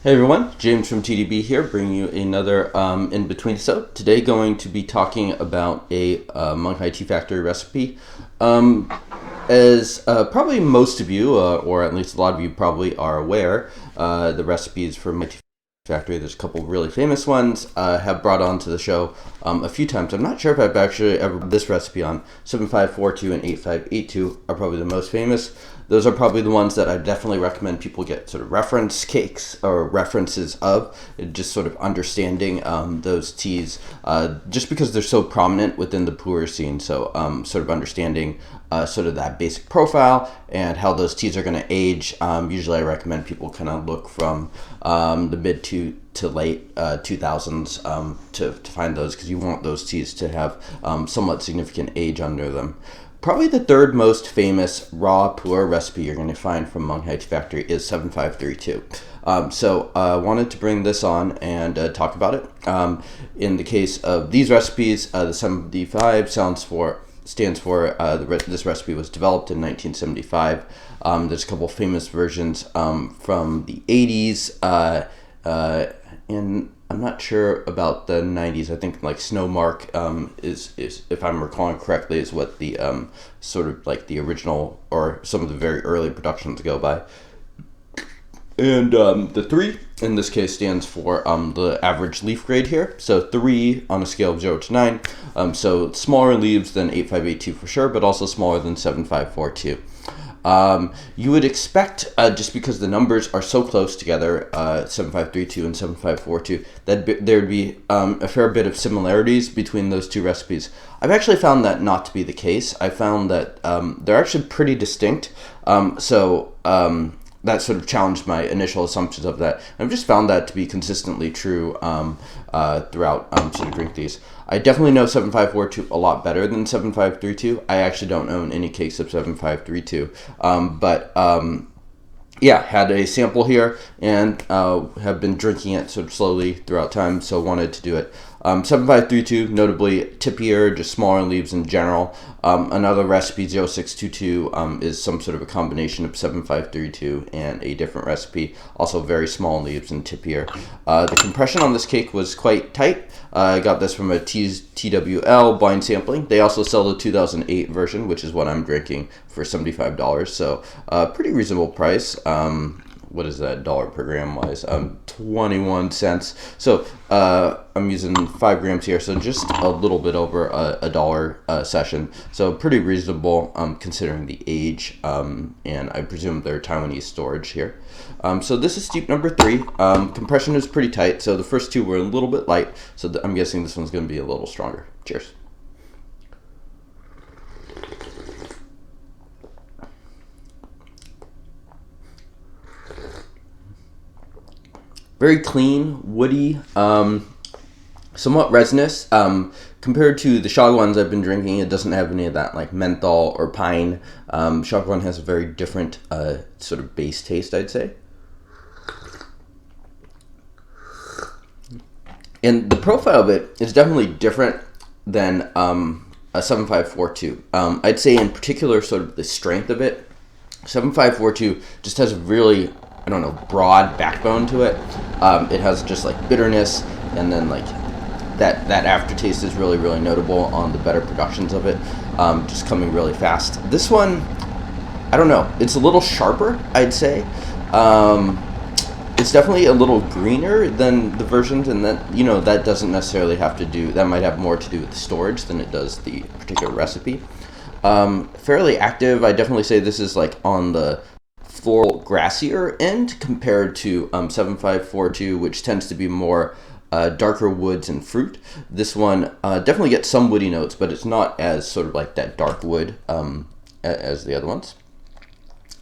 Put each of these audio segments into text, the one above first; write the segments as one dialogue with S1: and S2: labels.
S1: Hey everyone, James from TDB here, bringing you another Inbetweenisode. Today going to be talking about a Menghai Tea Factory recipe. As probably most of you, or at least a lot of you probably are aware, the recipes for Menghai Tea Factory, there's a couple really famous ones, have brought onto the show a few times. I'm not sure if I've actually ever this recipe on. 7542 and 8582 are probably the most famous. Those are probably the ones that I definitely recommend people get sort of reference cakes or references of, just sort of understanding those teas, just because they're so prominent within the pu'er scene. So sort of understanding sort of that basic profile and how those teas are going to age. Usually I recommend people kind of look from the mid to late 2000s to find those, because you want those teas to have somewhat significant age under them. Probably the third most famous raw pu'er recipe you're going to find from Menghai Tea Factory is 7532. So I wanted to bring this on and talk about it. In the case of these recipes, the 75 stands for this recipe was developed in 1975. There's a couple famous versions from the 80s, and I'm not sure about the 90s. I think like Snowmark is if I'm recalling correctly, is what the sort of like the original or some of the very early productions go by. And the 3 in this case stands for the average leaf grade here. So 3 on a scale of 0 to 9. So smaller leaves than 8582 for sure, but also smaller than 7542. You would expect, just because the numbers are so close together, 7532 and 7542, that there'd be a fair bit of similarities between those two recipes. I've actually found that not to be the case. I found that they're actually pretty distinct. That sort of challenged my initial assumptions of that. I've just found that to be consistently true throughout sort of drink these. I definitely know 7542 a lot better than 7532. I actually don't own any cakes of 7532. Yeah, had a sample here and have been drinking it sort of slowly throughout time, so wanted to do it. 7532, notably tippier, just smaller leaves in general. Another recipe, 0622, is some sort of a combination of 7532 and a different recipe, also very small leaves and tippier. The compression on this cake was quite tight. I got this from a TWL blind sampling. They also sell the 2008 version, which is what I'm drinking, for $75, so pretty reasonable price. What is that dollar per gram wise? 21 cents. So I'm using 5 grams here, so just a little bit over a dollar session. So pretty reasonable considering the age, and I presume they're Taiwanese storage here. So this is steep number 3. Compression is pretty tight, so the first 2 were a little bit light, so I'm guessing this one's going to be a little stronger. Cheers. Very clean, woody, somewhat resinous. Compared to the Shagwan's I've been drinking, it doesn't have any of that like menthol or pine. Shagwan has a very different sort of base taste, I'd say. And the profile of it is definitely different than a 7542. I'd say in particular sort of the strength of it. 7542 just has a really, I don't know, broad backbone to it. It has just like bitterness, and then like that aftertaste is really, really notable on the better productions of it, just coming really fast. This one, I don't know, it's a little sharper, I'd say. It's definitely a little greener than the versions, and that, you know, that doesn't necessarily have to do, that might have more to do with the storage than it does the particular recipe. Fairly active. I definitely say this is like on the floral grassier end compared to 7542, which tends to be more darker woods and fruit. This one definitely gets some woody notes, but it's not as sort of like that dark wood as the other ones.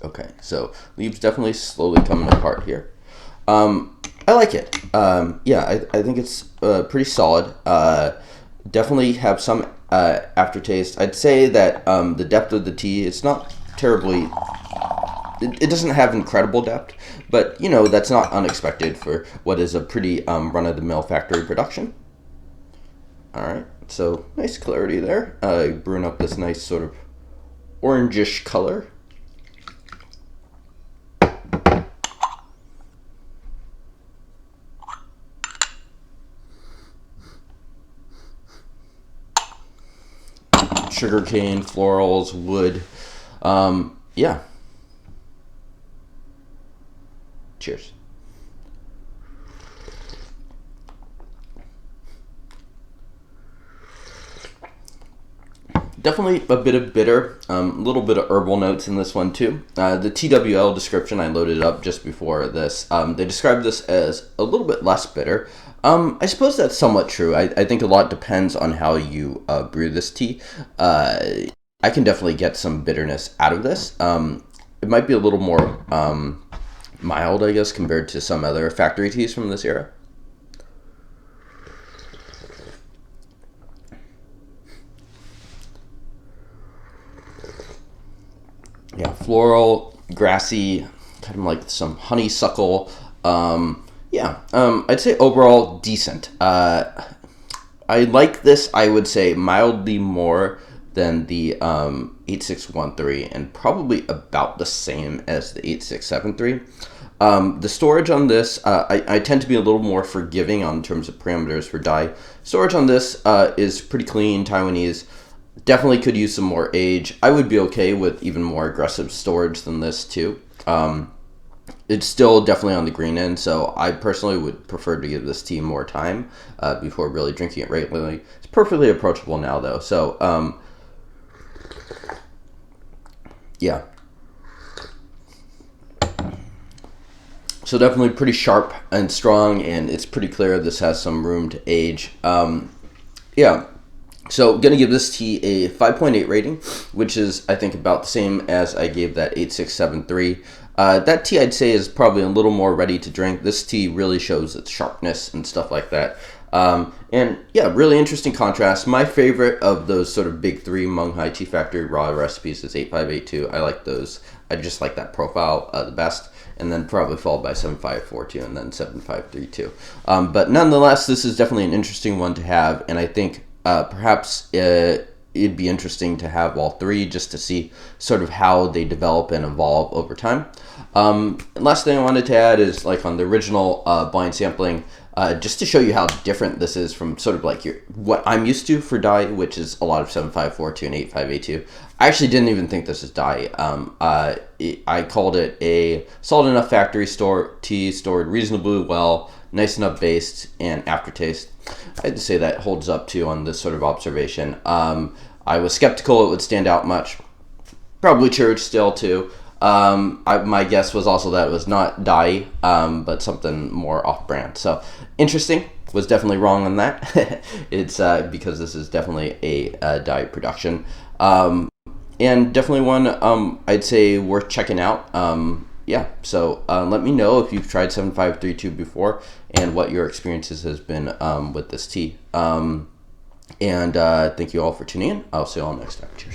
S1: Okay, so leaves definitely slowly coming apart here. I like it. Yeah, I think it's pretty solid. Definitely have some aftertaste. I'd say that the depth of the tea, it's not terribly, it doesn't have incredible depth, but you know, that's not unexpected for what is a pretty run-of-the-mill factory production. Alright, so nice clarity there. Brewing up this nice sort of orangish color. sugarcane, florals, wood. Yeah. Cheers. Definitely a bit of bitter, a little bit of herbal notes in this one too. The TWL description I loaded up just before this, they described this as a little bit less bitter. I suppose that's somewhat true. I think a lot depends on how you brew this tea. I can definitely get some bitterness out of this. It might be a little more mild, I guess, compared to some other factory teas from this era. Yeah, floral, grassy, kind of like some honeysuckle. I'd say overall decent. I like this, I would say, mildly more than the 8613 and probably about the same as the 8673. The storage on this, I tend to be a little more forgiving on terms of parameters for Dayi. Storage on this is pretty clean, Taiwanese. Definitely could use some more age. I would be okay with even more aggressive storage than this too. It's still definitely on the green end, so I personally would prefer to give this tea more time before really drinking it regularly. It's perfectly approachable now though, so yeah. So definitely pretty sharp and strong, and it's pretty clear this has some room to age. Yeah. So I'm going to give this tea a 5.8 rating, which is, I think, about the same as I gave that 8673. That tea, I'd say, is probably a little more ready to drink. This tea really shows its sharpness and stuff like that. And yeah, really interesting contrast. My favorite of those sort of big three Menghai Tea Factory raw recipes is 8582. I like those. I just like that profile the best. And then probably followed by 7542 and then 7532. But nonetheless, this is definitely an interesting one to have. And I think perhaps it'd be interesting to have all three just to see sort of how they develop and evolve over time. Last thing I wanted to add is, like on the original blind sampling, just to show you how different this is from sort of like what I'm used to for Dayi, which is a lot of 7542 and 8582. I actually didn't even think this is Dayi. I called it a solid enough factory tea, stored reasonably well, nice enough based, and aftertaste. I had to say that holds up too on this sort of observation. I was skeptical it would stand out much. Probably true still too. My guess was also that it was not Dayi, but something more off-brand. So interesting. Was definitely wrong on that. It's because this is definitely a Dayi production, and definitely one I'd say worth checking out. Yeah, so let me know if you've tried 7532 before and what your experiences has been with this tea. And thank you all for tuning in. I'll see you all next time. Cheers.